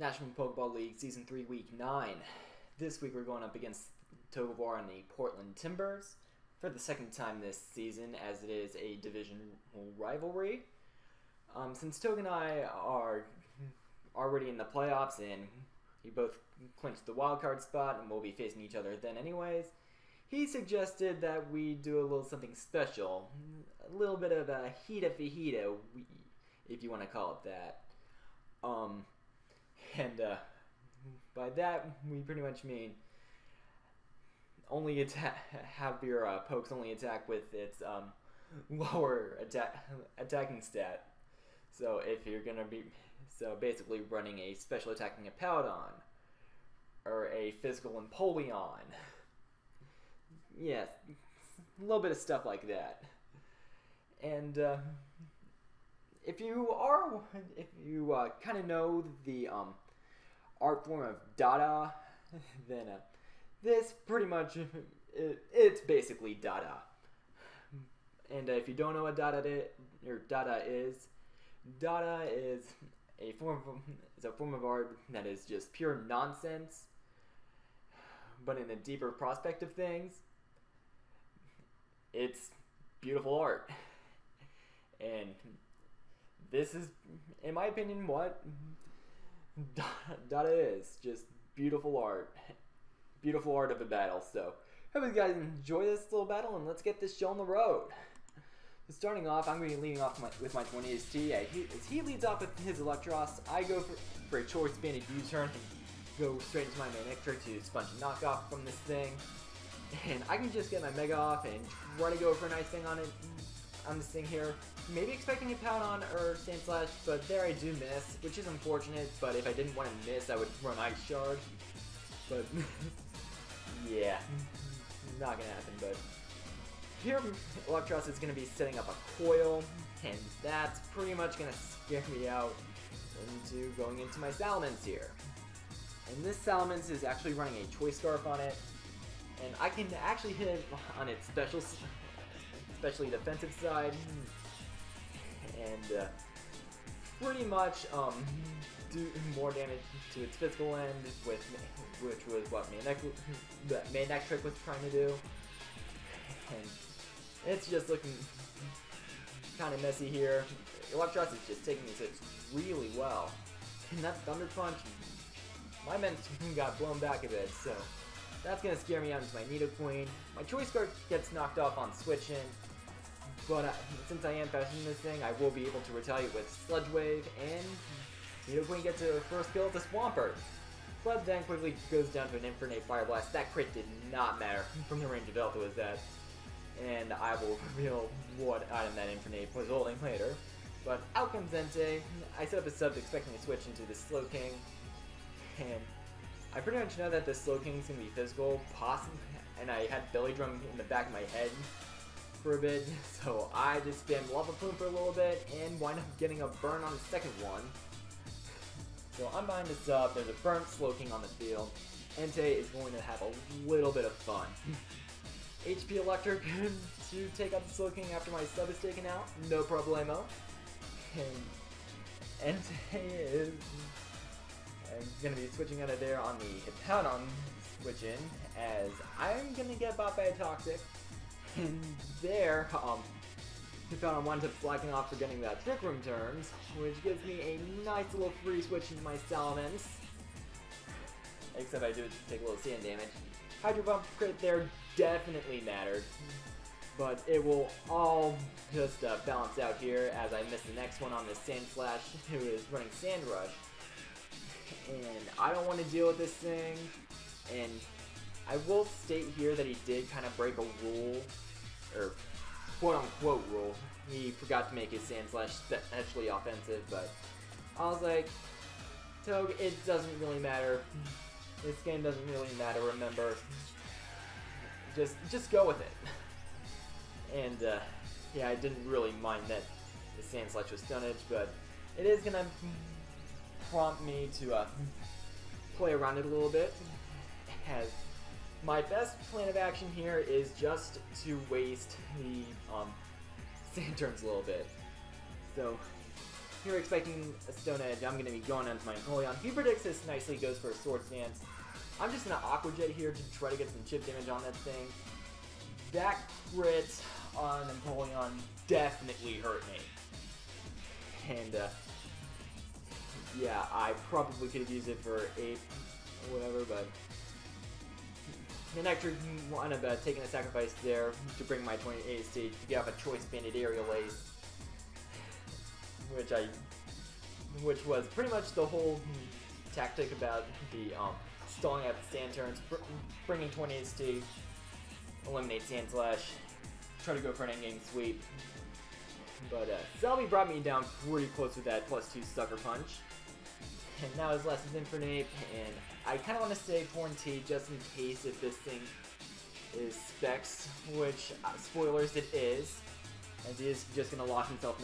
National Pokeball League Season 3 Week 9. This week we're going up against Togevar and the Portland Timburrs for the second time this season, as it is a divisional rivalry. Since Toge and I are already in the playoffs and we both clinched the wildcard spot and we'll be facing each other then anyways, he suggested that we do a little something special. A little bit of a Hita Fajita, if you want to call it that. By that, we pretty much mean only have your pokes only attack with its lower attacking stat. So if you're gonna be basically running a special attacking Apollon or a physical Empoleon, yes, a little bit of stuff like that. And if you kind of know the art form of Dada, then this pretty much it's basically Dada. And if you don't know what Dada is a form of art that is just pure nonsense, but in a deeper prospect of things, it's beautiful art. And this is, in my opinion, what Dada is. Just beautiful art. Beautiful art of a battle. So, hope you guys enjoy this little battle, and let's get this show on the road. So starting off, I'm going to be leading off with my Tornadus-Therian. As he leads off with his Electros, I go for a choice banded U-turn and go straight into my Manectric to sponge a knockoff from this thing. And I can just get my Mega off and try to go for a nice thing on this thing here. Maybe expecting a Poundon or Sandslash, but there I do miss, which is unfortunate. But if I didn't want to miss, I would run Ice Shard. But yeah, not gonna happen. But here, Electros is gonna be setting up a coil, and that's pretty much gonna scare me out into going into my Salamence here. And this Salamence is actually running a Choice Scarf on it, and I can actually hit it on its especially defensive side, and pretty much do more damage to its physical end, which was what Manectric was trying to do. And it's just looking kind of messy here. Electros is just taking these hits really well, and that Thunder Punch, my men got blown back a bit, so that's going to scare me out into my Nidoqueen. My Choice Scarf gets knocked off on switch-in, but since I am faster than this thing, I will be able to retaliate with Sludge Wave, and Nidoqueen gets her first kill with the Swampert. But then quickly goes down to an Infernape Fire Blast. That crit did not matter from the range of Delta was that, and I will reveal what item that Infernape was holding later. But out comes Entei. I set up a sub expecting to switch into the Slowking, and I pretty much know that the Slowking is going to be physical, possibly, and I had Belly Drum in the back of my head for a bit, so I just spammed Lava Plume for a little bit and wind up getting a burn on the second one. So I'm behind this up, there's a burnt Slowking on the field. Entei is going to have a little bit of fun. HP Electric to take out the Slowking after my sub is taken out, no problemo. And Entei is going to be switching out of there on the Hippowdon switch in, as I'm going to get bought by a Toxic. And there, Hippowdon winds up slacking off for getting that Trick Room turns, which gives me a nice little free switch into my Salamence. Except I do take a little sand damage. Hydro Bump crit there definitely mattered, but it will all just balance out here as I miss the next one on the Sandslash, who is running Sand Rush. And I don't want to deal with this thing, and I will state here that he did kind of break a rule, or quote-unquote rule. He forgot to make his Sandslash especially offensive, but I was like, Toge, it doesn't really matter. This game doesn't really matter, remember. Just go with it. And, yeah, I didn't really mind that the Sandslash was stunnage, but it is going to prompt me to play around it a little bit, as my best plan of action here is just to waste the sand turns a little bit. So you're expecting a Stone Edge, I'm going to be going onto my Empoleon. He predicts this nicely, goes for a Sword Stance. I'm just going to Aqua Jet here to try to get some chip damage on that thing. That crit on Empoleon definitely hurt me. And, yeah, I probably could have used it for 8 or whatever, but Manectric wound up taking a sacrifice there to bring my 28 stage to get off a Choice Banded Aerial Ace, which was pretty much the whole tactic about the stalling out the stand turns, bringing 28 stage, eliminate Sand Slash, try to go for an endgame sweep. But Selby brought me down pretty close with that +2 Sucker Punch. And now his Lessons Infernape, and I kind of want to save Torn T just in case if this thing is Specs, which, spoilers, it is. As he is just going to lock himself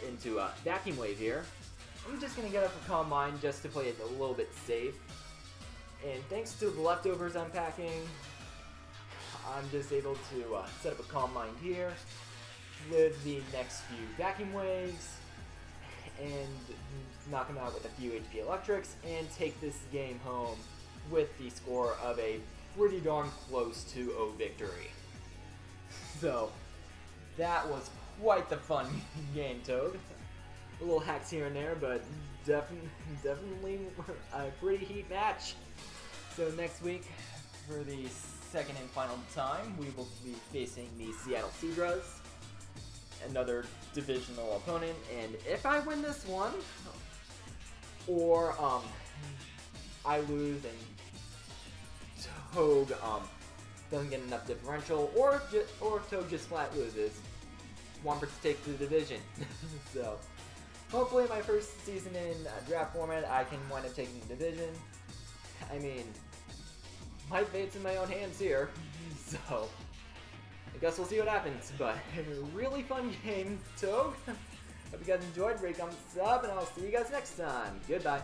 into a Vacuum Wave here. I'm just going to get up a Calm Mind just to play it a little bit safe. And thanks to the leftovers unpacking, I'm just able to set up a Calm Mind here, live the next few Vacuum Waves, and knock him out with a few HP Electrics, and take this game home with the score of a pretty darn close 2-0 victory. So, that was quite the fun game, Toad. A little hacks here and there, but definitely a pretty heat match. So next week, for the second and final time, we will be facing the Seattle Seadras, another divisional opponent, and if I win this one, or I lose and Toad doesn't get enough differential, or Toad just flat loses, Swamperts take the division. So hopefully my first season in draft format I can wind up taking the division. I mean, my fate's in my own hands here, so I guess we'll see what happens, but a really fun game, Toad. Hope you guys enjoyed, rate, comment, sub, and I'll see you guys next time. Goodbye.